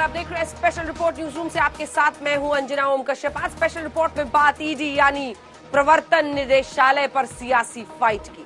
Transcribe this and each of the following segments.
आप देख रहे हैं स्पेशल रिपोर्ट न्यूज रूम से, आपके साथ मैं हूं अंजना ओम कश्यप। आज स्पेशल रिपोर्ट में बात ईडी यानी प्रवर्तन निदेशालय पर सियासी फाइट की।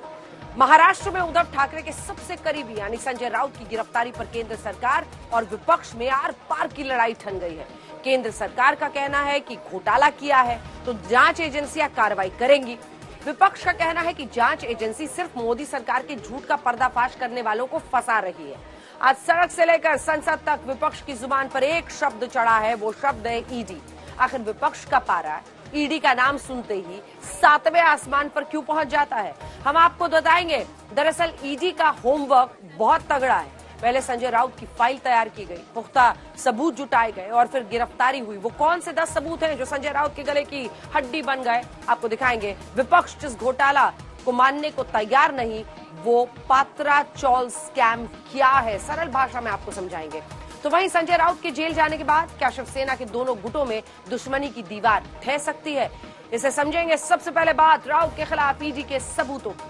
महाराष्ट्र में उद्धव ठाकरे के सबसे करीबी यानी संजय राउत की गिरफ्तारी पर केंद्र सरकार और विपक्ष में आर पार की लड़ाई ठन गई है। केंद्र सरकार का कहना है कि घोटाला किया है तो जांच एजेंसियां कार्रवाई करेंगी। विपक्ष का कहना है कि जांच एजेंसी सिर्फ मोदी सरकार के झूठ का पर्दाफाश करने वालों को फंसा रही है। आज सड़क से लेकर संसद तक विपक्ष की जुबान पर एक शब्द चढ़ा है, वो शब्द है ईडी। आखिर विपक्ष का पारा ईडी का नाम सुनते ही 7वें आसमान पर क्यों पहुंच जाता है, हम आपको बताएंगे। दरअसल ईडी का होमवर्क बहुत तगड़ा है। पहले संजय राउत की फाइल तैयार की गई, पुख्ता सबूत जुटाए गए और फिर गिरफ्तारी हुई। वो कौन से 10 सबूत हैं जो संजय राउत के गले की हड्डी बन गए, आपको दिखाएंगे। विपक्ष जिस घोटाला को मानने को तैयार नहीं, वो पात्रा चौल स्कैम क्या है, सरल भाषा में आपको समझाएंगे। तो वहीं संजय राउत के जेल जाने के बाद क्या शिवसेना के दोनों गुटों में दुश्मनी की दीवार ढह सकती है, इसे समझेंगे। सबसे पहले बात राउत के खिलाफ ईडी के सबूतों की।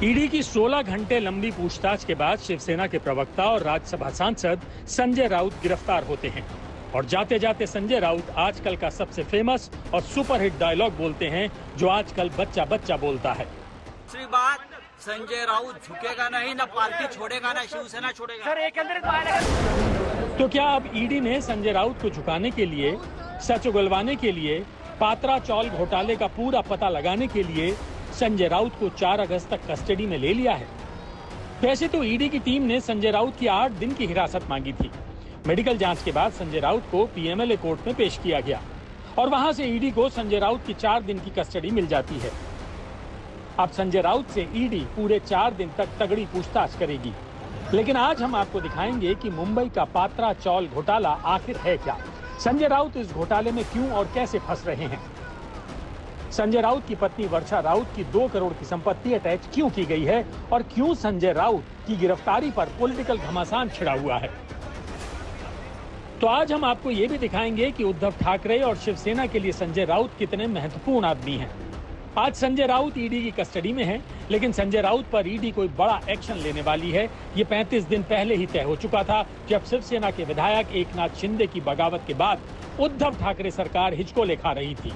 ईडी की 16 घंटे लंबी पूछताछ के बाद शिवसेना के प्रवक्ता और राज्यसभा सांसद संजय राउत गिरफ्तार होते हैं और जाते जाते संजय राउत आजकल का सबसे फेमस और सुपरहिट डायलॉग बोलते हैं जो आजकल बच्चा बच्चा बोलता है। दूसरी बात, संजय राउत झुकेगा नहीं, ना पार्टी छोड़ेगा, ना शिवसेना छोड़ेगा। सर एक तो क्या अब ईडी ने संजय राउत को झुकाने के लिए, सच उगलवाने के लिए, पात्रा चौल घोटाले का पूरा पता लगाने के लिए संजय राउत को 4 अगस्त तक कस्टडी में ले लिया है? वैसे तो ईडी की टीम ने संजय राउत की 8 दिन की हिरासत मांगी थी। मेडिकल जांच के बाद संजय राउत को पीएमएलए कोर्ट में पेश किया गया और वहां से ईडी को संजय राउत की 4 दिन की कस्टडी मिल जाती है। अब संजय राउत से ईडी पूरे 4 दिन तक तगड़ी पूछताछ करेगी। लेकिन आज हम आपको दिखाएंगे कि मुंबई का पात्रा चौल घोटाला आखिर है क्या, संजय राउत इस घोटाले में क्यों और कैसे फंस रहे हैं, संजय राउत की पत्नी वर्षा राउत की 2 करोड़ की संपत्ति अटैच क्यों की गई है और क्यों संजय राउत की गिरफ्तारी पर पॉलिटिकल घमासान छिड़ा हुआ है। तो आज हम आपको ये भी दिखाएंगे कि उद्धव ठाकरे और शिवसेना के लिए संजय राउत कितने महत्वपूर्ण आदमी हैं। आज संजय राउत ईडी की कस्टडी में हैं, लेकिन संजय राउत पर ईडी कोई बड़ा एक्शन लेने वाली है ये 35 दिन पहले ही तय हो चुका था, जब शिवसेना के विधायक एकनाथ शिंदे की बगावत के बाद उद्धव ठाकरे सरकार हिचकोले खा रही थी।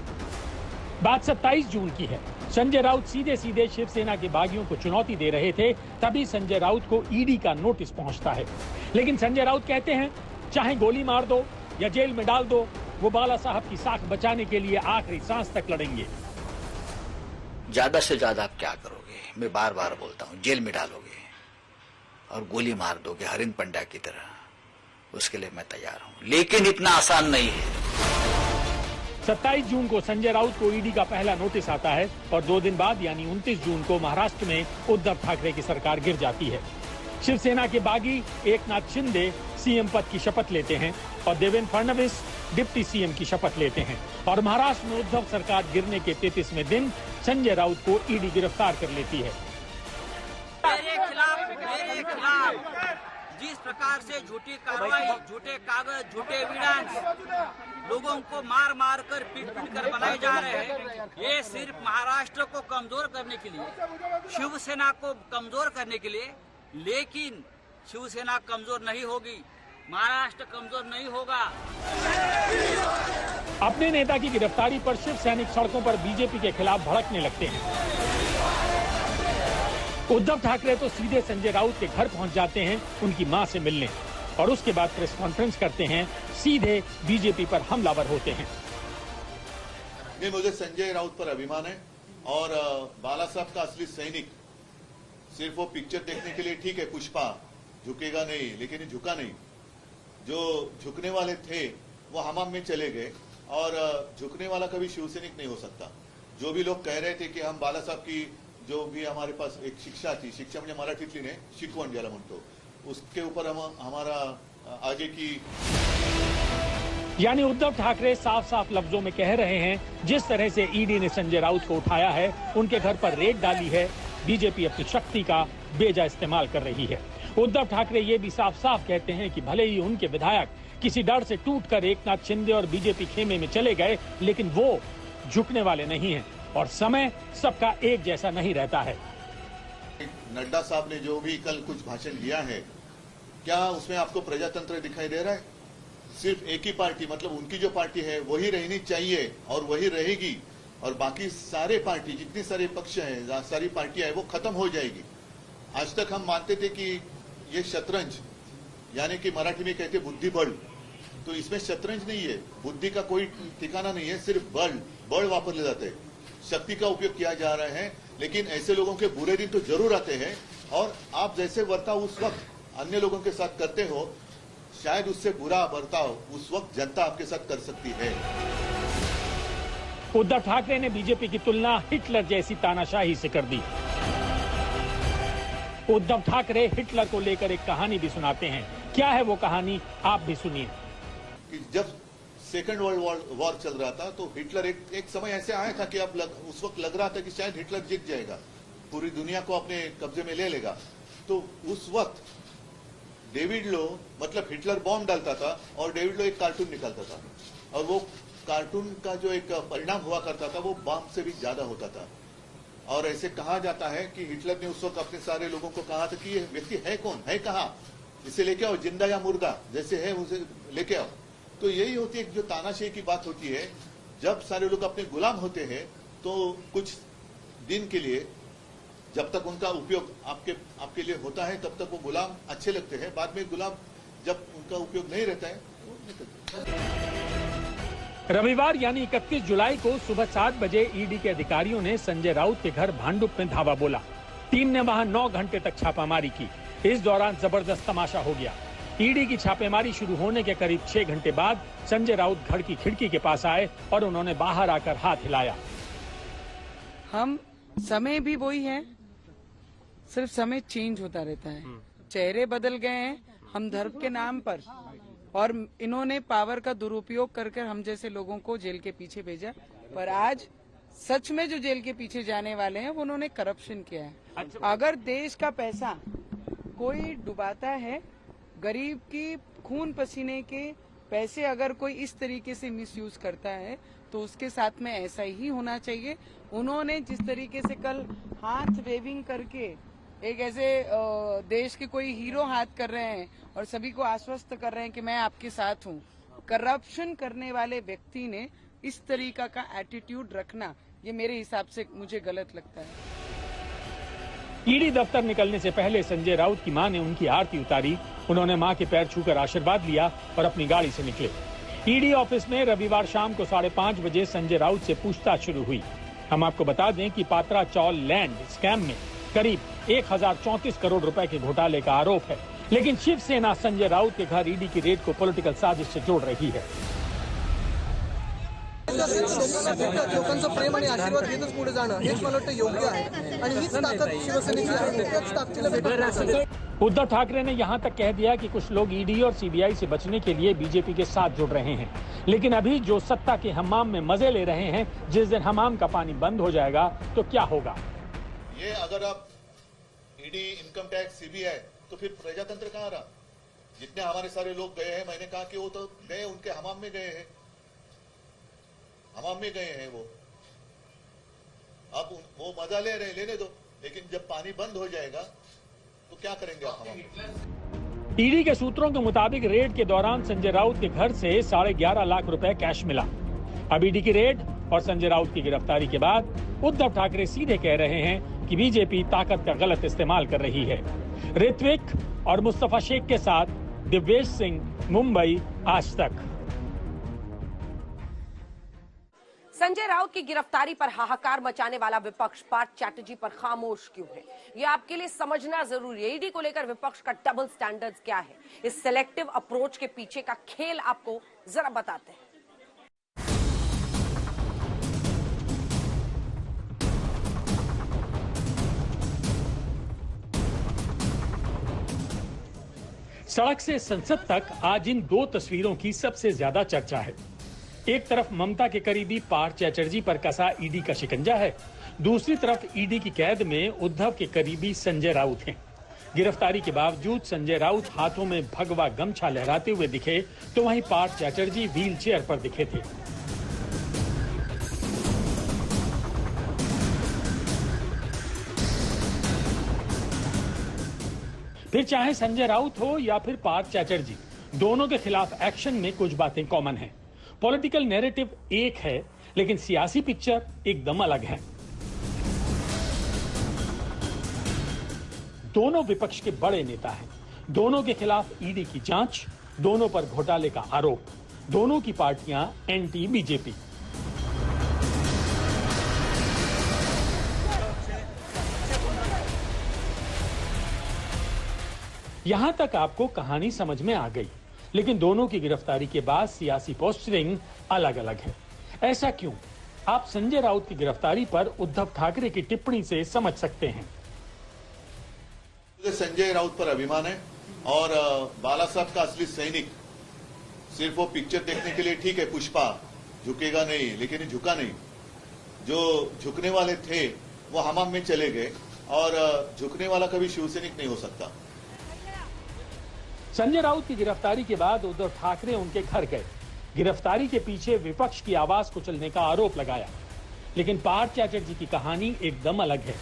बात 27 जून की है। संजय राउत सीधे सीधे शिवसेना के बागियों को चुनौती दे रहे थे, तभी संजय राउत को ईडी का नोटिस पहुंचता है। लेकिन संजय राउत कहते हैं चाहे गोली मार दो या जेल में डाल दो, वो बाला साहब की साख बचाने के लिए आखिरी सांस तक लड़ेंगे। ज्यादा से ज्यादा आप क्या करोगे, मैं बार बार बोलता हूँ, जेल में डालोगे और गोली मार दोगे हरिन पंड्या की तरह, उसके लिए मैं तैयार हूँ, लेकिन इतना आसान नहीं है। 27 जून को संजय राउत को ईडी का पहला नोटिस आता है और 2 दिन बाद यानी 29 जून को महाराष्ट्र में उद्धव ठाकरे की सरकार गिर जाती है। शिवसेना के बागी एकनाथ शिंदे सीएम पद की शपथ लेते हैं और देवेंद्र फडणवीस डिप्टी सीएम की शपथ लेते हैं और महाराष्ट्र में उद्धव सरकार गिरने के 33वें दिन संजय राउत को ईडी गिरफ्तार कर लेती है। मेरे खिलाफ जिस प्रकार से झूठी कार्रवाई, झूठे कागज, झूठे एविडेंस लोगों को मार मार कर पीट कर बनाए जा रहे हैं, ये सिर्फ महाराष्ट्र को कमजोर करने के लिए, शिवसेना को कमजोर करने के लिए। लेकिन शिवसेना कमजोर नहीं होगी, महाराष्ट्र कमजोर नहीं होगा। अपने नेता की गिरफ्तारी पर शिव सैनिक सड़कों पर बीजेपी के खिलाफ भड़कने लगते हैं। उद्धव ठाकरे तो सीधे संजय राउत के घर पहुंच जाते हैं उनकी मां से मिलने और उसके बाद प्रेस कॉन्फ्रेंस करते हैं, सीधे बीजेपी पर हमलावर होते हैं। मुझे संजय राउत पर अभिमान है और बाला साहब का असली सैनिक सिर्फ वो पिक्चर देखने के लिए, ठीक है पुष्पा झुकेगा नहीं, लेकिन ये झुका नहीं। जो झुकने वाले थे वो हमाम में चले गए और झुकने वाला कभी शिवसैनिक नहीं हो सकता। जो भी लोग कह रहे थे कि हम बाला साहब की जो भी हमारे पास एक शिक्षा थी, शिक्षा म्हणजे मराठीतली नाही, शिकवण ज्याला म्हणतो, उसके ऊपर हम हमारा आगे की, यानी उद्धव ठाकरे साफ साफ लफ्जों में कह रहे हैं जिस तरह से ईडी ने संजय राउत को उठाया है, उनके घर पर रेड डाली है, बीजेपी अपनी शक्ति का बेजा इस्तेमाल कर रही है। उद्धव ठाकरे ये भी साफ साफ कहते हैं कि भले ही उनके विधायक किसी डर से टूटकर एकनाथ शिंदे और बीजेपी खेमे में चले गए, लेकिन वो झुकने वाले नहीं हैं और समय सबका एक जैसा नहीं रहता है। नड्डा साहब ने जो भी कल कुछ भाषण दिया है, क्या उसमें आपको प्रजातंत्र दिखाई दे रहा है? सिर्फ एक ही पार्टी, मतलब उनकी जो पार्टी है वही रहनी चाहिए और वही रहेगी, और बाकी सारे पार्टी, जितनी सारे पक्ष हैं, सारी पार्टियां हैं, वो खत्म हो जाएगी। आज तक हम मानते थे कि ये शतरंज, यानी कि मराठी में कहते बुद्धि बल, तो इसमें शतरंज नहीं है, बुद्धि का कोई ठिकाना नहीं है, सिर्फ बल वापरले जाते हैं, शक्ति का उपयोग किया जा रहा है। लेकिन ऐसे लोगों के बुरे दिन तो जरूर आते हैं, और आप जैसे बर्ताव उस वक्त अन्य लोगों के साथ करते हो, शायद उससे बुरा बर्ताव उस वक्त जनता आपके साथ कर सकती है। उद्धव ठाकरे ने बीजेपी की तुलना हिटलर जैसी तानाशाही से कर दी। उद्धव ठाकरे हिटलर को लेकर एक कहानी भी सुनाते हैं। क्या है वो कहानी, आप भी सुनिए। कि जब सेकंड वर्ल्ड वॉर चल रहा था तो हिटलर एक समय ऐसे आया था कि उस वक्त लग रहा था कि शायद हिटलर जीत जाएगा, पूरी दुनिया को अपने कब्जे में ले लेगा। तो उस वक्त डेविड लो, मतलब हिटलर बॉम्ब डालता था और डेविड लो एक कार्टून निकालता था, और वो कार्टून का जो एक परिणाम हुआ करता था वो बॉम्ब से भी ज्यादा होता था। और ऐसे कहा जाता है कि हिटलर ने उस वक्त अपने सारे लोगों को कहा था कि ये व्यक्ति है कौन, है कहाँ, इसे लेके आओ, जिंदा या मुर्दा जैसे है उसे लेके आओ। तो यही होती है जो तानाशाही की बात होती है। जब सारे लोग अपने गुलाम होते हैं तो कुछ दिन के लिए, जब तक उनका उपयोग आपके लिए होता है तब तक वो गुलाम अच्छे लगते हैं, बाद में गुलाम जब उनका उपयोग नहीं रहता है वो निकलते। रविवार यानी 31 जुलाई को सुबह 7 बजे ईडी के अधिकारियों ने संजय राउत के घर भांडुप में धावा बोला। टीम ने वहां 9 घंटे तक छापामारी की। इस दौरान जबरदस्त तमाशा हो गया। ईडी की छापेमारी शुरू होने के करीब 6 घंटे बाद संजय राउत घर की खिड़की के पास आए और उन्होंने बाहर आकर हाथ हिलाया। हम समय भी वही है, सिर्फ समय चेंज होता रहता है, चेहरे बदल गए हैं हम धर्म के नाम पर, और इन्होंने पावर का दुरुपयोग करके हम जैसे लोगों को जेल के पीछे भेजा। पर आज सच में जो जेल के पीछे जाने वाले हैं वो उन्होंने करप्शन किया है। अगर देश का पैसा कोई डुबाता है, गरीब की खून पसीने के पैसे अगर कोई इस तरीके से मिसयूज करता है तो उसके साथ में ऐसा ही होना चाहिए। उन्होंने जिस तरीके से कल हाथ वेविंग करके एक ऐसे देश के कोई हीरो हाथ कर रहे हैं और सभी को आश्वस्त कर रहे हैं कि मैं आपके साथ हूं, करप्शन करने वाले व्यक्ति ने इस तरीका का एटीट्यूड रखना, ये मेरे हिसाब से मुझे गलत लगता है। ईडी दफ्तर निकलने से पहले संजय राउत की मां ने उनकी आरती उतारी। उन्होंने मां के पैर छूकर आशीर्वाद लिया और अपनी गाड़ी से निकले। ईडी ऑफिस में रविवार शाम को 5:30 बजे संजय राउत से पूछताछ शुरू हुई। हम आपको बता दें कि पात्रा चौल लैंड स्कैम में करीब 1034 करोड़ रुपए के घोटाले का आरोप है, लेकिन शिवसेना संजय राउत के घर ईडी की रेड को पॉलिटिकल साजिश से जोड़ रही है। लोकांचा प्रेम आणि आशीर्वाद घेतच पुढे जाणं हेच मला वाटतं योग्य आहे आणि हीच ताकद शिवसेनेची आहे, त्याच ताकदीला भेटत। उद्धव ठाकरे ने यहां तक कह दिया कि कुछ लोग ईडी और सीबीआई से बचने के लिए बीजेपी के साथ जुड़ रहे हैं, लेकिन अभी जो सत्ता के हमाम में मजे ले रहे हैं, जिस दिन हमाम का पानी बंद हो जाएगा तो क्या होगा। ये अगर आप ईडी, इनकम टैक्स, सीबीआई, तो फिर प्रजातंत्र कहाँ रहा? जितने हमारे सारे लोग गए हैं, मैंने कहा कि वो तो गए, उनके हमाम में गए हैं, हमाम में गए हैं वो। अब वो मजा ले रहे, लेने दो, लेकिन जब पानी बंद हो जाएगा तो क्या करेंगे आप हमाम में? ईडी के सूत्रों के मुताबिक रेड के दौरान संजय राउत के घर से 11.5 लाख रुपए कैश मिला। अब ईडी की रेड और संजय राउत की गिरफ्तारी के बाद उद्धव ठाकरे सीधे कह रहे हैं कि बीजेपी ताकत का गलत इस्तेमाल कर रही है। ऋत्विक और मुस्तफा शेख के साथ दिव्येश सिंह, मुंबई, आज तक। संजय राउत की गिरफ्तारी पर हाहाकार मचाने वाला विपक्ष पार्थ चैटर्जी पर खामोश क्यों है, ये आपके लिए समझना जरूरी है। ईडी को लेकर विपक्ष का डबल स्टैंडर्ड्स क्या है, इस सेलेक्टिव अप्रोच के पीछे का खेल आपको जरा बताते हैं। सड़क से संसद तक आज इन 2 तस्वीरों की सबसे ज्यादा चर्चा है। एक तरफ ममता के करीबी पार्थ चैटर्जी पर कसा ईडी का शिकंजा है, दूसरी तरफ ईडी की कैद में उद्धव के करीबी संजय राउत हैं। गिरफ्तारी के बावजूद संजय राउत हाथों में भगवा गमछा लहराते हुए दिखे, तो वहीं पार्थ चैटर्जी व्हील चेयर पर दिखे थे। फिर चाहे संजय राउत हो या फिर पार्थ चैटर्जी, दोनों के खिलाफ एक्शन में कुछ बातें कॉमन हैं। पॉलिटिकल नैरेटिव एक है, लेकिन सियासी पिक्चर एकदम अलग है। दोनों विपक्ष के बड़े नेता हैं, दोनों के खिलाफ ईडी की जांच, दोनों पर घोटाले का आरोप, दोनों की पार्टियां एंटी बीजेपी। यहां तक आपको कहानी समझ में आ गई, लेकिन दोनों की गिरफ्तारी के बाद सियासी पोस्टरिंग अलग अलग है। ऐसा क्यों? आप संजय राउत की गिरफ्तारी पर उद्धव ठाकरे की टिप्पणी से समझ सकते हैं। मुझे संजय राउत पर अभिमान है और बाला साहब का असली सैनिक सिर्फ वो पिक्चर देखने के लिए ठीक है, पुष्पा झुकेगा नहीं, लेकिन ये झुका नहीं। जो झुकने वाले थे वो हमाम में चले गए और झुकने वाला कभी शिवसैनिक नहीं हो सकता। संजय राउत की गिरफ्तारी के बाद उद्धव ठाकरे उनके घर गए। गिरफ्तारी के पीछे विपक्ष की आवाज कुचलने का आरोप लगाया, लेकिन पार्थ चैटर्जी की कहानी एकदम अलग है।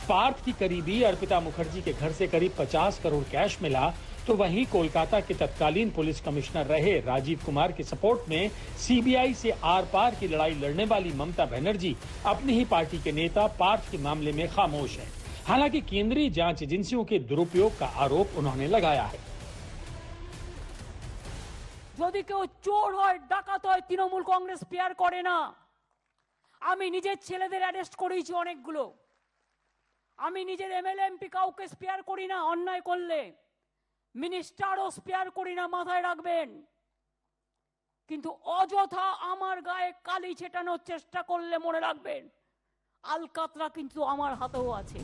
पार्थ की करीबी अर्पिता मुखर्जी के घर से करीब 50 करोड़ कैश मिला, तो वहीं कोलकाता के तत्कालीन पुलिस कमिश्नर रहे राजीव कुमार के सपोर्ट में सीबीआई से आर पार की लड़ाई लड़ने वाली ममता बनर्जी अपनी ही पार्टी के नेता पार्थ के मामले में खामोश है। हालांकि केंद्रीय जांच एजेंसियों के दुरुपयोग का आरोप उन्होंने लगाया है। যদি কেউ চোর হয়, ডাকাত হয়, তৃণমূল কংগ্রেস স্পেয়ার করে না। আমি নিজের ছেলেদের অ্যারেস্ট করেছি অনেকগুলো। আমি নিজের এমএলএ এমপি কাউকে স্পেয়ার করি না অন্যায় করলে, মিনিস্টারও স্পেয়ার করি না, মাথায় রাখবেন। কিন্তু অযথা আমার গায়ে কালি ছেটানোর চেষ্টা করলে মনে রাখবেন আলকাতরা কিন্তু আমার হাতেও আছে।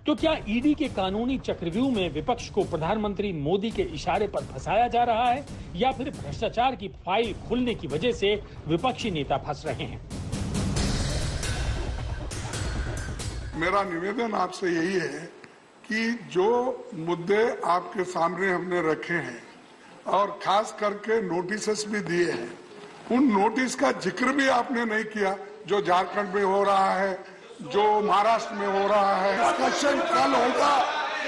तो क्या ईडी के कानूनी चक्रव्यूह में विपक्ष को प्रधानमंत्री मोदी के इशारे पर फंसाया जा रहा है, या फिर भ्रष्टाचार की फाइल खुलने की वजह से विपक्षी नेता फंस रहे हैं? मेरा निवेदन आपसे यही है कि जो मुद्दे आपके सामने हमने रखे हैं और खास करके नोटिस भी दिए हैं, उन नोटिस का जिक्र भी आपने नहीं किया। जो झारखंड में हो रहा है, जो महाराष्ट्र में हो रहा है, डिस्कशन कल होगा,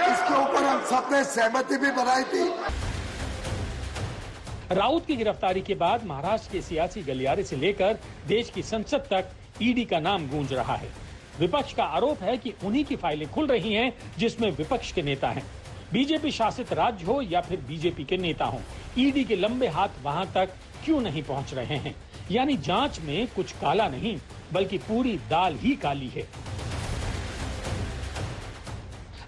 इसके ऊपर हम सबने सहमति भी बनाई थी। राउत की गिरफ्तारी के बाद महाराष्ट्र के सियासी गलियारे से लेकर देश की संसद तक ईडी का नाम गूंज रहा है। विपक्ष का आरोप है कि उन्हीं की फाइलें खुल रही हैं जिसमें विपक्ष के नेता हैं। बीजेपी शासित राज्य हो या फिर बीजेपी के नेता हो, ईडी के लंबे हाथ वहां तक क्यों नहीं पहुंच रहे हैं? यानी जांच में कुछ काला नहीं, बल्कि पूरी दाल ही काली है।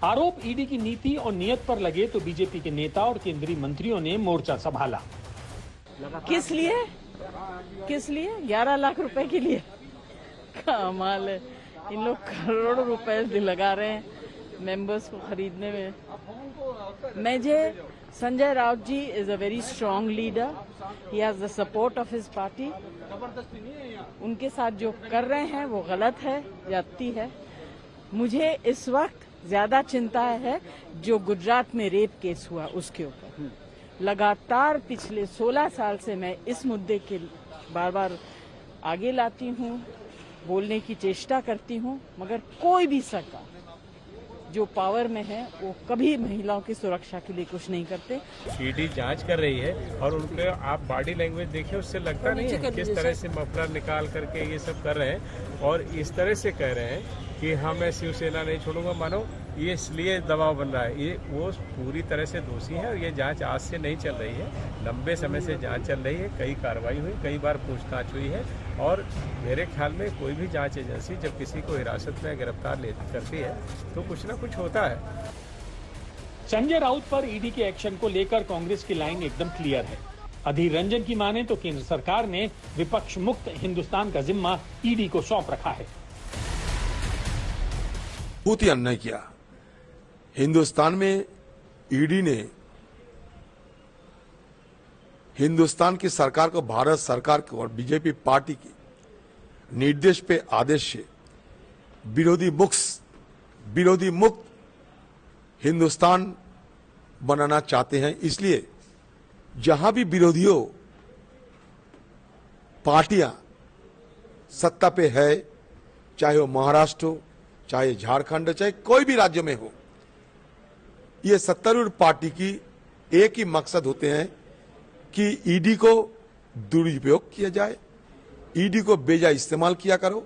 आरोप ईडी की नीति और नियत पर लगे तो बीजेपी के नेता और केंद्रीय मंत्रियों ने मोर्चा संभाला। किस लिए? 11 लाख रुपए के लिए? कमाल है, इन लोग करोड़ों रुपए लगा रहे हैं मेंबर्स को खरीदने में। मुझे Sanjay Raut ji is a very strong leader, he has the support of his party. उनके साथ जो कर रहे हैं वो गलत है, जाती है। मुझे इस वक्त ज्यादा चिंता है जो गुजरात में रेप केस हुआ उसके ऊपर। लगातार पिछले 16 साल से मैं इस मुद्दे के बार बार आगे लाती हूँ, बोलने की चेष्टा करती हूँ, मगर कोई भी सरकार जो पावर में है वो कभी महिलाओं की सुरक्षा के लिए कुछ नहीं करते। ईडी जांच कर रही है और उनके आप बॉडी लैंग्वेज देखिए, उससे लगता नहीं है किस तरह से मफलर निकाल करके ये सब कर रहे हैं और इस तरह से कह रहे हैं कि हाँ मैं शिवसेना नहीं छोड़ूंगा। मानो ये इसलिए दबाव बन रहा है। ये वो पूरी तरह से दोषी है और ये जांच आज से नहीं चल रही है, लंबे समय से जांच चल रही है। कई कार्रवाई हुई, कई बार पूछताछ हुई है और मेरे ख्याल में कोई भी जांच एजेंसी जब किसी को हिरासत में गिरफ्तार करती है तो कुछ ना कुछ होता है। संजय राउत पर ईडी के एक्शन को लेकर कांग्रेस की लाइन एकदम क्लियर है। अधीर रंजन की माने तो केंद्र सरकार ने विपक्ष मुक्त हिंदुस्तान का जिम्मा ईडी को सौंप रखा है। बहुत ही अन्याय किया। हिंदुस्तान में ईडी ने हिंदुस्तान की सरकार को, भारत सरकार को और बीजेपी पार्टी के निर्देश पे आदेश से विरोधी बुक्स विरोधी मुक्त हिंदुस्तान बनाना चाहते हैं। इसलिए जहां भी विरोधियों पार्टियां सत्ता पे है, चाहे वो महाराष्ट्र हो, चाहे झारखंड, चाहे कोई भी राज्य में हो, ये सत्तारूढ़ पार्टी की एक ही मकसद होते हैं कि ईडी को दुरुपयोग किया जाए, ईडी को बेजा इस्तेमाल किया करो,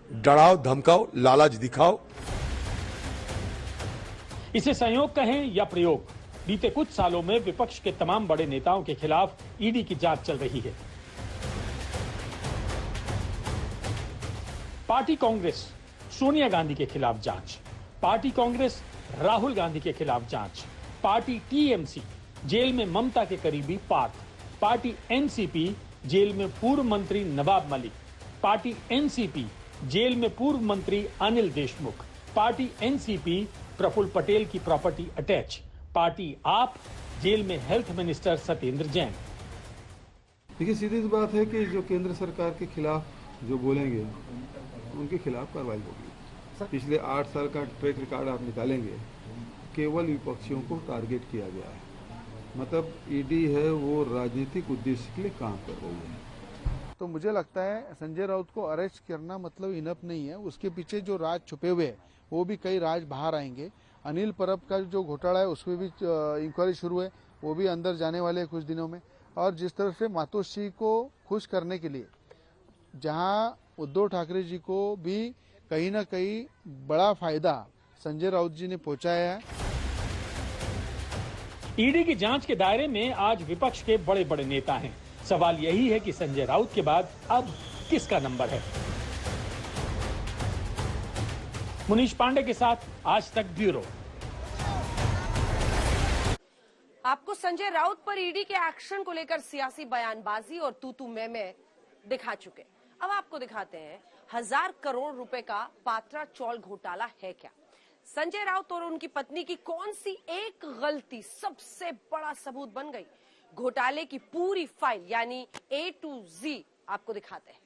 डराओ धमकाओ, लालच दिखाओ। इसे संयोग कहें या प्रयोग, बीते कुछ सालों में विपक्ष के तमाम बड़े नेताओं के खिलाफ ईडी की जांच चल रही है। पार्टी कांग्रेस सोनिया गांधी के खिलाफ जांच, पार्टी कांग्रेस राहुल गांधी के खिलाफ जांच, पार्टी टीएमसी जेल में ममता के करीबी पार्थ, पार्टी एनसीपी जेल में पूर्व मंत्री Nawab Malik, party NCP jail में पूर्व मंत्री अनिल देशमुख, पार्टी एनसीपी प्रफुल्ल पटेल की प्रॉपर्टी अटैच, पार्टी आप जेल में हेल्थ मिनिस्टर सत्येंद्र जैन। देखिए, सीधी सी बात है कि जो केंद्र सरकार के खिलाफ जो बोलेंगे उनके खिलाफ कार्रवाई होगी। पिछले 8 साल का ट्रैक रिकॉर्ड आप निकालेंगे, केवल विपक्षियों को टारगेट किया गया है। मतलब ईडी है वो राजनीतिक उद्देश्य के लिए काम कर रही है। तो मुझे लगता है संजय राउत को अरेस्ट करना मतलब इनफ नहीं है, उसके पीछे जो राज छुपे हुए हैं वो भी कई राज बाहर आएंगे। अनिल परब का जो घोटाला है उसमें भी इंक्वायरी शुरू है, वो भी अंदर जाने वाले हैं कुछ दिनों में। और जिस तरह से मातोश्री को खुश करने के लिए जहां उद्धव ठाकरे जी को भी कहीं ना कहीं बड़ा फायदा संजय राउत जी ने पहुंचाया है। ईडी की जांच के दायरे में आज विपक्ष के बड़े बड़े नेता हैं। सवाल यही है कि संजय राउत के बाद अब किसका नंबर है। मुनीश पांडे के साथ आज तक ब्यूरो। आपको संजय राउत पर ईडी के एक्शन को लेकर सियासी बयानबाजी और तू मैं दिखा चुके। अब आपको दिखाते हैं 1000 करोड़ रुपए का पात्रा चौल घोटाला है क्या। संजय राउत और उनकी पत्नी की कौन सी एक गलती सबसे बड़ा सबूत बन गई। घोटाले की पूरी फाइल यानी A to Z आपको दिखाते हैं।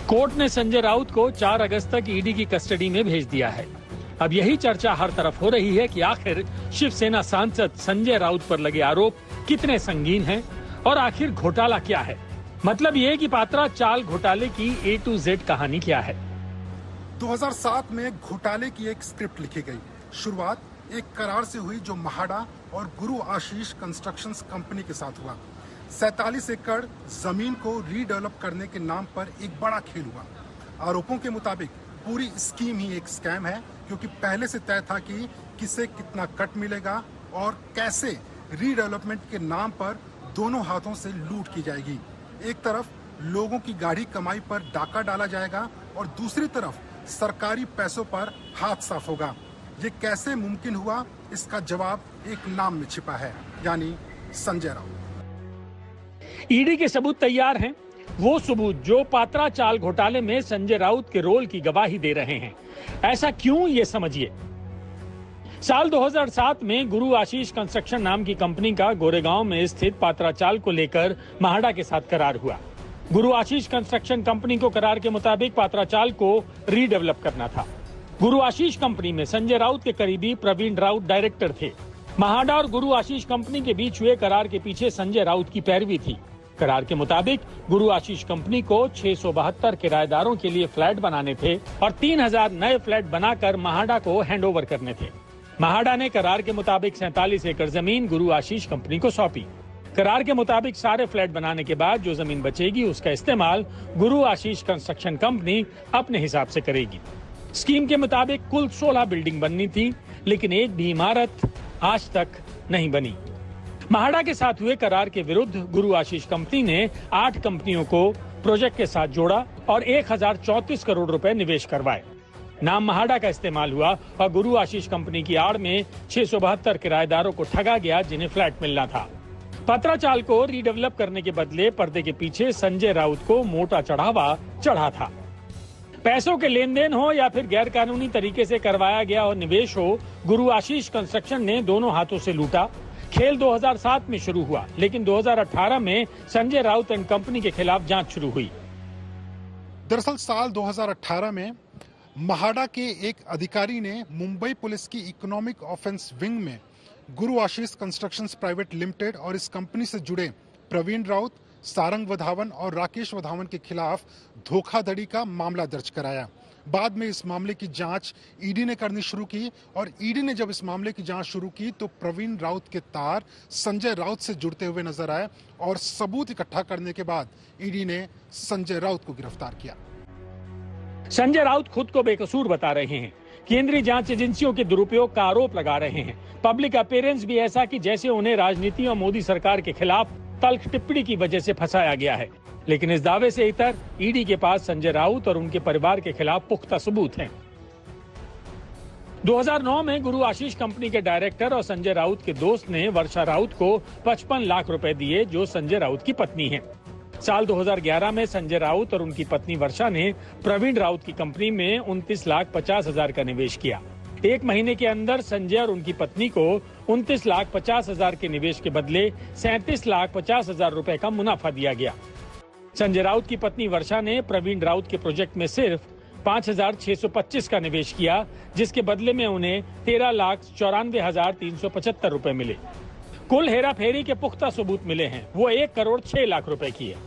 कोर्ट ने संजय राउत को 4 अगस्त तक ईडी की कस्टडी में भेज दिया है। अब यही चर्चा हर तरफ हो रही है कि आखिर शिवसेना सांसद संजय राउत पर लगे आरोप कितने संगीन हैं और आखिर घोटाला क्या है। मतलब ये कि पात्रा चाल घोटाले की A to Z कहानी क्या है। 2007 में घोटाले की एक स्क्रिप्ट लिखी गई। शुरुआत एक करार से हुई जो महाडा और गुरु आशीष कंस्ट्रक्शंस कंपनी के साथ हुआ। 47 एकड़ जमीन को रीडेवलप करने के नाम पर एक बड़ा खेल हुआ। आरोपों के मुताबिक पूरी स्कीम ही एक स्कैम है, क्योंकि पहले से तय था कि किसे कितना कट मिलेगा और कैसे रीडेवलपमेंट के नाम पर दोनों हाथों से लूट की जाएगी। एक तरफ लोगों की गाढ़ी कमाई पर डाका डाला जाएगा और दूसरी तरफ सरकारी पैसों पर हाथ साफ होगा। ये कैसे मुमकिन हुआ, इसका जवाब एक नाम में छिपा है, यानी संजय राउत। ईडी के सबूत तैयार हैं, वो सबूत जो पात्रा चाल घोटाले में संजय राउत के रोल की गवाही दे रहे हैं। ऐसा क्यों, ये समझिए। साल 2007 में गुरु आशीष कंस्ट्रक्शन नाम की कंपनी का गोरेगांव में स्थित पात्रा चाल को लेकर महाडा के साथ करार हुआ। गुरु आशीष कंस्ट्रक्शन कंपनी को करार के मुताबिक पात्रा चाल को रीडेवलप करना था। गुरु आशीष कंपनी में संजय राउत के करीबी प्रवीण राउत डायरेक्टर थे। महाडा और गुरु आशीष कंपनी के बीच हुए करार के पीछे संजय राउत की पैरवी थी। करार के मुताबिक गुरु आशीष कंपनी को 672 किराएदारों के लिए फ्लैट बनाने थे और 3000 नए फ्लैट बनाकर महाडा को हैंडओवर करने थे। महाडा ने करार के मुताबिक 47 एकड़ जमीन गुरु आशीष कंपनी को सौंपी। करार के मुताबिक सारे फ्लैट बनाने के बाद जो जमीन बचेगी उसका इस्तेमाल गुरु आशीष कंस्ट्रक्शन कंपनी अपने हिसाब से करेगी। स्कीम के मुताबिक कुल 16 बिल्डिंग बननी थी, लेकिन एक भी इमारत आज तक नहीं बनी। महाडा के साथ हुए करार के विरुद्ध गुरु आशीष कंपनी ने 8 कंपनियों को प्रोजेक्ट के साथ जोड़ा और 1034 करोड़ रुपए निवेश करवाए। नाम महाडा का इस्तेमाल हुआ और गुरु आशीष कंपनी की आड़ में 672 किराएदारों को ठगा गया, जिन्हें फ्लैट मिलना था। पात्रा चाल को रीडेवलप करने के बदले पर्दे के पीछे संजय राउत को मोटा चढ़ावा चढ़ा था। पैसों के लेन देन हो या फिर गैर कानूनी तरीके से करवाया गया और निवेश हो, गुरु आशीष कंस्ट्रक्शन ने दोनों हाथों से लूटा। खेल 2007 में शुरू हुआ, लेकिन 2018 में संजय राउत एंड कंपनी के खिलाफ जांच शुरू हुई। दरअसल साल 2018 में महाडा के एक अधिकारी ने मुंबई पुलिस की इकोनॉमिक ऑफेंस विंग में गुरु आशीष कंस्ट्रक्शंस प्राइवेट लिमिटेड और इस कंपनी से जुड़े प्रवीण राउत, सारंग वधावन और राकेश वधावन के खिलाफ धोखाधड़ी का मामला दर्ज कराया। बाद में इस मामले की जांच ईडी ने करनी शुरू की और ईडी ने जब इस मामले की जांच शुरू की तो प्रवीण राउत के तार संजय राउत से जुड़ते हुए नजर आए और सबूत इकट्ठा करने के बाद ईडी ने संजय राउत को गिरफ्तार किया। संजय राउत खुद को बेकसूर बता रहे हैं, केंद्रीय जांच एजेंसियों के दुरुपयोग का आरोप लगा रहे हैं। पब्लिक अपीयरेंस भी ऐसा कि जैसे उन्हें राजनीति और मोदी सरकार के खिलाफ तल्ख टिप्पणी की वजह से फंसाया गया है। लेकिन इस दावे से इतर ईडी के पास संजय राउत और उनके परिवार के खिलाफ पुख्ता सबूत हैं। 2009 में गुरु आशीष कंपनी के डायरेक्टर और संजय राउत के दोस्त ने वर्षा राउत को 55 लाख रुपए दिए, जो संजय राउत की पत्नी है। साल 2011 में संजय राउत और उनकी पत्नी वर्षा ने प्रवीण राउत की कंपनी में 29,50,000 का निवेश किया। एक महीने के अंदर संजय और उनकी पत्नी को 29,50,000 के निवेश के बदले 37,50,000 रुपए का मुनाफा दिया गया। संजय राउत की पत्नी वर्षा ने प्रवीण राउत के प्रोजेक्ट में सिर्फ 5,625 का निवेश किया, जिसके बदले में उन्हें 13,94,375 रुपए मिले। कुल हेरा फेरी के पुख्ता सबूत मिले हैं, वो 1,06,00,000 रुपए की है।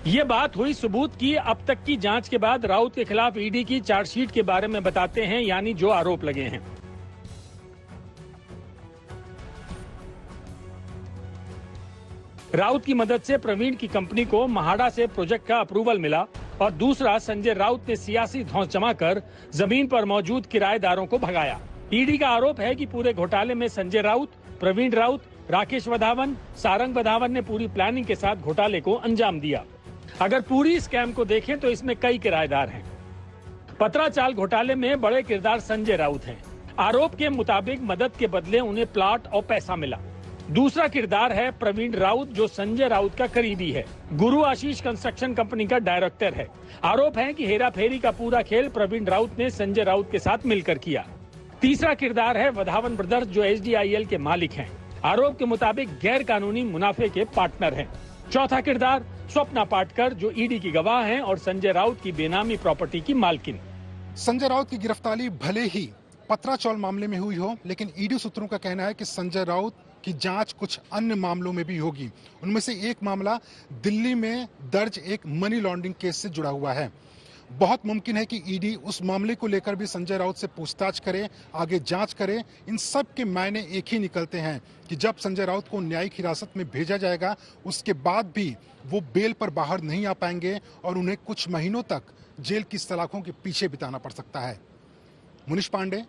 ये बात हुई सबूत की। अब तक की जांच के बाद राउत के खिलाफ ईडी की चार्जशीट के बारे में बताते हैं, यानी जो आरोप लगे हैं। राउत की मदद से प्रवीण की कंपनी को महाडा से प्रोजेक्ट का अप्रूवल मिला और दूसरा, संजय राउत ने सियासी धौंस जमाकर जमीन पर मौजूद किराएदारों को भगाया। ईडी का आरोप है कि पूरे घोटाले में संजय राउत, प्रवीण राउत, राकेश वधावन, सारंग वधावन ने पूरी प्लानिंग के साथ घोटाले को अंजाम दिया। अगर पूरी स्कैम को देखें तो इसमें कई किराएदार हैं। पत्राचाल घोटाले में बड़े किरदार संजय राउत हैं। आरोप के मुताबिक मदद के बदले उन्हें प्लॉट और पैसा मिला। दूसरा किरदार है प्रवीण राउत, जो संजय राउत का करीबी है, गुरु आशीष कंस्ट्रक्शन कंपनी का डायरेक्टर है। आरोप है कि हेरा फेरी का पूरा खेल प्रवीण राउत ने संजय राउत के साथ मिलकर किया। तीसरा किरदार है वधावन ब्रदर्स, जो HDIL के मालिक हैं। आरोप के मुताबिक गैर कानूनी मुनाफे के पार्टनर हैं। चौथा किरदार स्वप्ना पाटकर, जो ईडी की गवाह हैं और संजय राउत की बेनामी प्रॉपर्टी की मालकिन। संजय राउत की गिरफ्तारी भले ही पत्राचौल मामले में हुई हो, लेकिन ईडी सूत्रों का कहना है कि संजय राउत की जांच कुछ अन्य मामलों में भी होगी। उनमें से एक मामला दिल्ली में दर्ज एक मनी लॉन्ड्रिंग केस से जुड़ा हुआ है। बहुत मुमकिन है कि ईडी उस मामले को लेकर भी संजय राउत से पूछताछ करे, आगे जांच करे। इन सब के मायने एक ही निकलते हैं कि जब संजय राउत को न्यायिक हिरासत में भेजा जाएगा, उसके बाद भी वो बेल पर बाहर नहीं आ पाएंगे और उन्हें कुछ महीनों तक जेल की सलाखों के पीछे बिताना पड़ सकता है। मुनीश पांडे,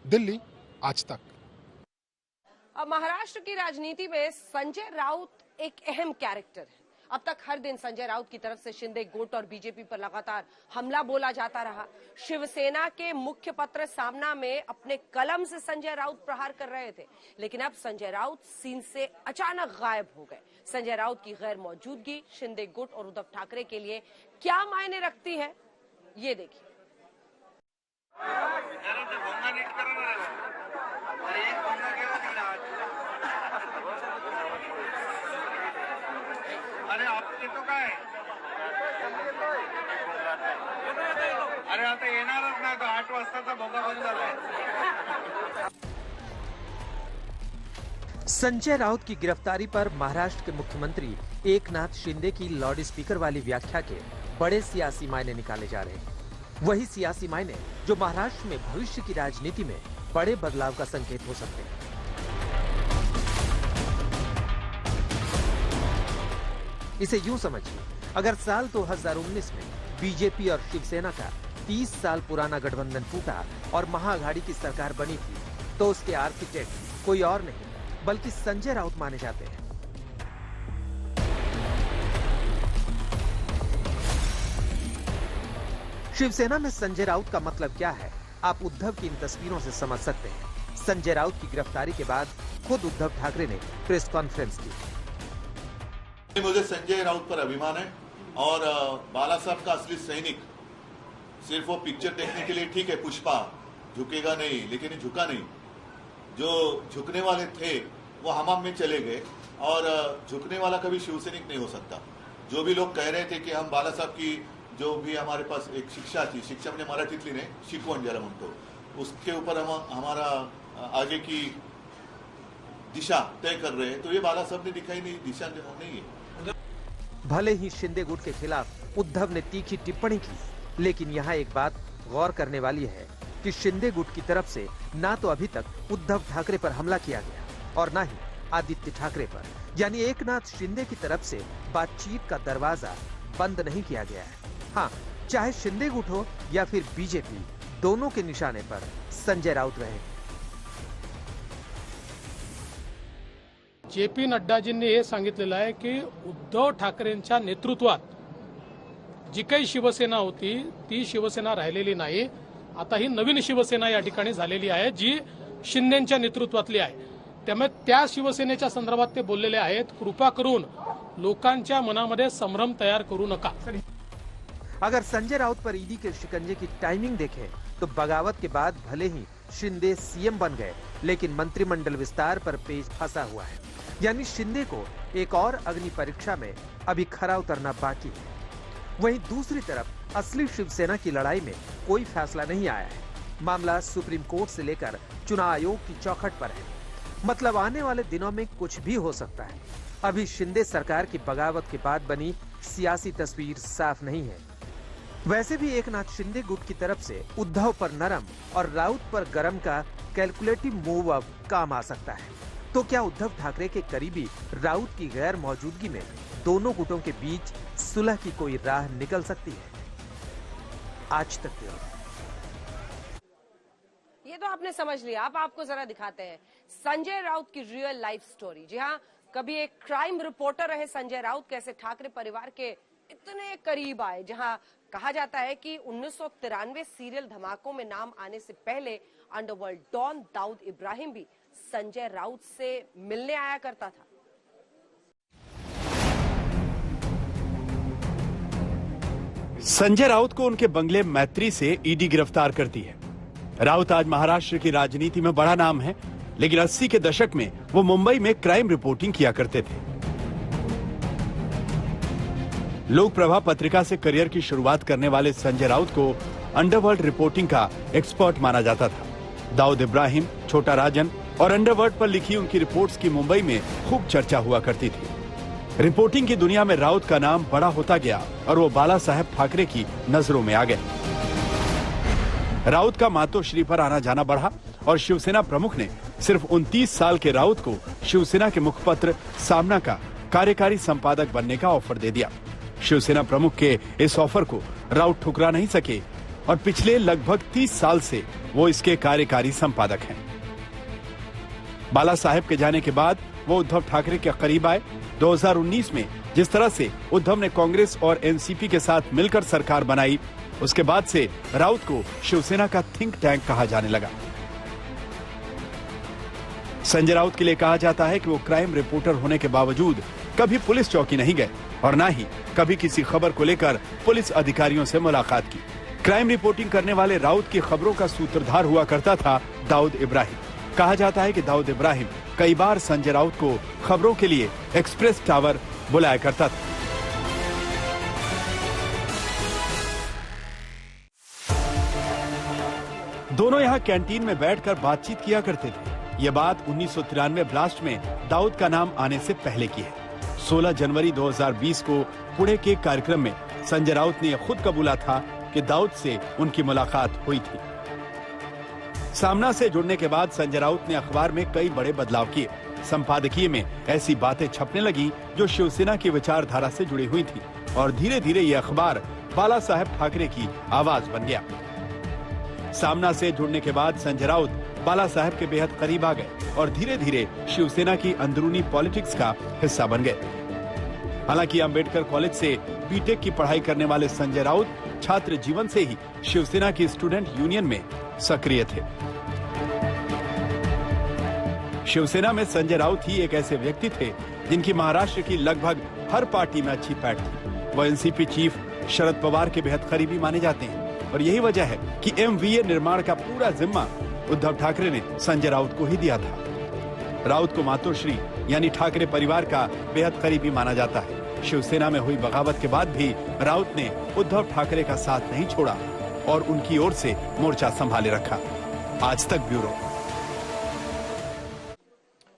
दिल्ली, आज तक। अब महाराष्ट्र की राजनीति में संजय राउत एक अहम कैरेक्टर है। अब तक हर दिन संजय राउत की तरफ से शिंदे गुट और बीजेपी पर लगातार हमला बोला जाता रहा। शिवसेना के मुख्य पत्र सामना में अपने कलम से संजय राउत प्रहार कर रहे थे, लेकिन अब संजय राउत सीन से अचानक गायब हो गए। संजय राउत की गैर मौजूदगी शिंदे गुट और उद्धव ठाकरे के लिए क्या मायने रखती है, ये देखिए। अरे आपके तो काय अरे आता येणारच नाही, तो 8 वाजताचा भोगा बंद झालाय। संजय राउत की गिरफ्तारी पर महाराष्ट्र के मुख्यमंत्री एकनाथ शिंदे की लाउड स्पीकर वाली व्याख्या के बड़े सियासी मायने निकाले जा रहे हैं। वही सियासी मायने जो महाराष्ट्र में भविष्य की राजनीति में बड़े बदलाव का संकेत हो सकते हैं। इसे यूं समझिए, अगर साल 2019 में बीजेपी और शिवसेना का 30 साल पुराना गठबंधन टूटा और महाअघाड़ी की सरकार बनी थी, तो उसके आर्किटेक्ट कोई और नहीं बल्कि संजय राउत माने जाते हैं। शिवसेना में संजय राउत का मतलब क्या है, आप उद्धव की इन तस्वीरों से समझ सकते हैं। संजय राउत की गिरफ्तारी के बाद खुद उद्धव ठाकरे ने प्रेस कॉन्फ्रेंस की। मुझे संजय राउत पर अभिमान है और बाला साहब का असली सैनिक सिर्फ वो पिक्चर देखने के लिए ठीक है, पुष्पा झुकेगा नहीं, लेकिन ये झुका नहीं। जो झुकने वाले थे वो हमाम में चले गए, और झुकने वाला कभी शिवसैनिक नहीं हो सकता। जो भी लोग कह रहे थे कि हम बाला साहब की जो भी हमारे पास एक शिक्षा थी, शिक्षा म्हणजे मराठीतली नाही, शिकवण ज्याला म्हणतो, उसके ऊपर हम हमारा आगे की दिशा तय कर रहे हैं, तो ये बाला साहब ने दिखाई नहीं, दिशा नहीं है। भले ही शिंदे गुट के खिलाफ उद्धव ने तीखी टिप्पणी की, लेकिन यहाँ एक बात गौर करने वाली है कि शिंदे गुट की तरफ से ना तो अभी तक उद्धव ठाकरे पर हमला किया गया और ना ही आदित्य ठाकरे पर, यानी एकनाथ शिंदे की तरफ से बातचीत का दरवाजा बंद नहीं किया गया है। हाँ, चाहे शिंदे गुट हो या फिर बीजेपी, दोनों के निशाने पर संजय राउत रहे। जे.पी. नड्डाजींनी हे सांगितलेलं आहे की उद्धव ठाकरेंच्या नेतृत्वात जी काही शिवसेना होती ती शिवसेना राहिलेली नाही। आता ही नवीन शिवसेना या ठिकाणी झालेली आहे जी शिंदेच्या नेतृत्वातली आहे। त्यामुळे त्या शिवसेनेच्या संदर्भात ते बोललेले आहेत, कृपा करून लोकांच्या मनामध्ये संभ्रम तयार करू नका। अगर संजय राउत पर ईडी के शिकंजे की टाइमिंग देखें तो बगावत के बाद भले ही शिंदे सीएम बन गए, लेकिन मंत्रिमंडल विस्तार पर पेच फंसा हुआ है, यानी शिंदे को एक और अग्नि परीक्षा में अभी खरा उतरना बाकी है। वहीं दूसरी तरफ असली शिवसेना की लड़ाई में कोई फैसला नहीं आया है। मामला सुप्रीम कोर्ट से लेकर चुनाव आयोग की चौखट पर है, मतलब आने वाले दिनों में कुछ भी हो सकता है। अभी शिंदे सरकार की बगावत के बाद बनी सियासी तस्वीर साफ नहीं है। वैसे भी एकनाथ शिंदे गुट की तरफ से उद्धव पर नरम और राउत पर गरम का कैलकुलेटिव मूव अब काम आ सकता है। तो क्या उद्धव ठाकरे के करीबी राउत की गैर मौजूदगी में दोनों गुटों के बीच सुलह की कोई राह निकल सकती है? आज तक ये तो आपने समझ लिया। अब आपको जरा दिखाते हैं संजय राउत की रियल लाइफ स्टोरी। जी हाँ, कभी एक क्राइम रिपोर्टर रहे संजय राउत, कैसे ठाकरे परिवार के इतने करीब आए, जहां कहा जाता है कि 1993 सीरियल धमाकों में नाम आने से पहले अंडरवर्ल्ड डॉन दाऊद इब्राहिम भी संजय राउत से मिलने आया करता था। संजय राउत को उनके बंगले मैत्री से ईडी गिरफ्तार करती है। राउत आज महाराष्ट्र की राजनीति में बड़ा नाम है, लेकिन 80 के दशक में वो मुंबई में क्राइम रिपोर्टिंग किया करते थे। लोक प्रभा पत्रिका से करियर की शुरुआत करने वाले संजय राउत को अंडरवर्ल्ड रिपोर्टिंग का एक्सपर्ट माना जाता था। दाऊद इब्राहिम, छोटा राजन और अंडरवर्ल्ड पर लिखी उनकी रिपोर्ट्स की मुंबई में खूब चर्चा हुआ करती थी। रिपोर्टिंग की दुनिया में राउत का नाम बड़ा होता गया और वो बाला साहेब ठाकरे की नजरों में आ गए। राउत का मातोश्री पर आना जाना बढ़ा और शिवसेना प्रमुख ने सिर्फ 29 साल के राउत को शिवसेना के मुखपत्र सामना का कार्यकारी संपादक बनने का ऑफर दे दिया। शिवसेना प्रमुख के इस ऑफर को राउत ठुकरा नहीं सके और पिछले लगभग 30 साल से वो इसके कार्यकारी संपादक हैं। बाला साहेब के जाने के बाद वो उद्धव ठाकरे के करीब आए। 2019 में जिस तरह से उद्धव ने कांग्रेस और एनसीपी के साथ मिलकर सरकार बनाई, उसके बाद से राउत को शिवसेना का थिंक टैंक कहा जाने लगा। संजय राउत के लिए कहा जाता है कि वो क्राइम रिपोर्टर होने के बावजूद कभी पुलिस चौकी नहीं गए और ना ही कभी किसी खबर को लेकर पुलिस अधिकारियों से मुलाकात की। क्राइम रिपोर्टिंग करने वाले राउत की खबरों का सूत्रधार हुआ करता था दाऊद इब्राहिम। कहा जाता है कि दाऊद इब्राहिम कई बार संजय राउत को खबरों के लिए एक्सप्रेस टावर बुलाया करता था। दोनों यहाँ कैंटीन में बैठकर बातचीत किया करते थे। ये बात 1993 ब्लास्ट में दाऊद का नाम आने से पहले की है। 16 जनवरी 2020 को पुणे के कार्यक्रम में संजय राउत ने खुद कबूला था कि दाऊद से उनकी मुलाकात हुई थी। सामना से जुड़ने के बाद संजय राउत ने अखबार में कई बड़े बदलाव किए। संपादकीय में ऐसी बातें छपने लगी जो शिवसेना की विचारधारा से जुड़ी हुई थी और धीरे धीरे ये अखबार बाला साहेब ठाकरे की आवाज बन गया। सामना से जुड़ने के बाद संजय राउत बाला साहेब के बेहद करीब आ गए और धीरे धीरे शिवसेना की अंदरूनी पॉलिटिक्स का हिस्सा बन गए। हालांकि अंबेडकर कॉलेज से बीटेक की पढ़ाई करने वाले संजय राउत छात्र जीवन से ही शिवसेना की स्टूडेंट यूनियन में सक्रिय थे। शिवसेना में संजय राउत ही एक ऐसे व्यक्ति थे जिनकी महाराष्ट्र की लगभग हर पार्टी में अच्छी पैठ थी। वह एनसीपी चीफ शरद पवार के बेहद करीबी माने जाते हैं। और यही वजह है कि MVA निर्माण का पूरा जिम्मा उद्धव ठाकरे ने संजय राउत को ही दिया था। राउत को मातोश्री यानी ठाकरे परिवार का बेहद करीबी माना जाता है। शिवसेना में हुई बगावत के बाद भी राउत ने उद्धव ठाकरे का साथ नहीं छोड़ा और उनकी ओर से मोर्चा संभाले रखा। आज तक ब्यूरो।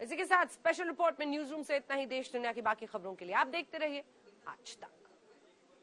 इसी के साथ स्पेशल रिपोर्ट में न्यूज रूम से इतना ही। देश दुनिया की बाकी खबरों के लिए आप देखते रहिए आज तक।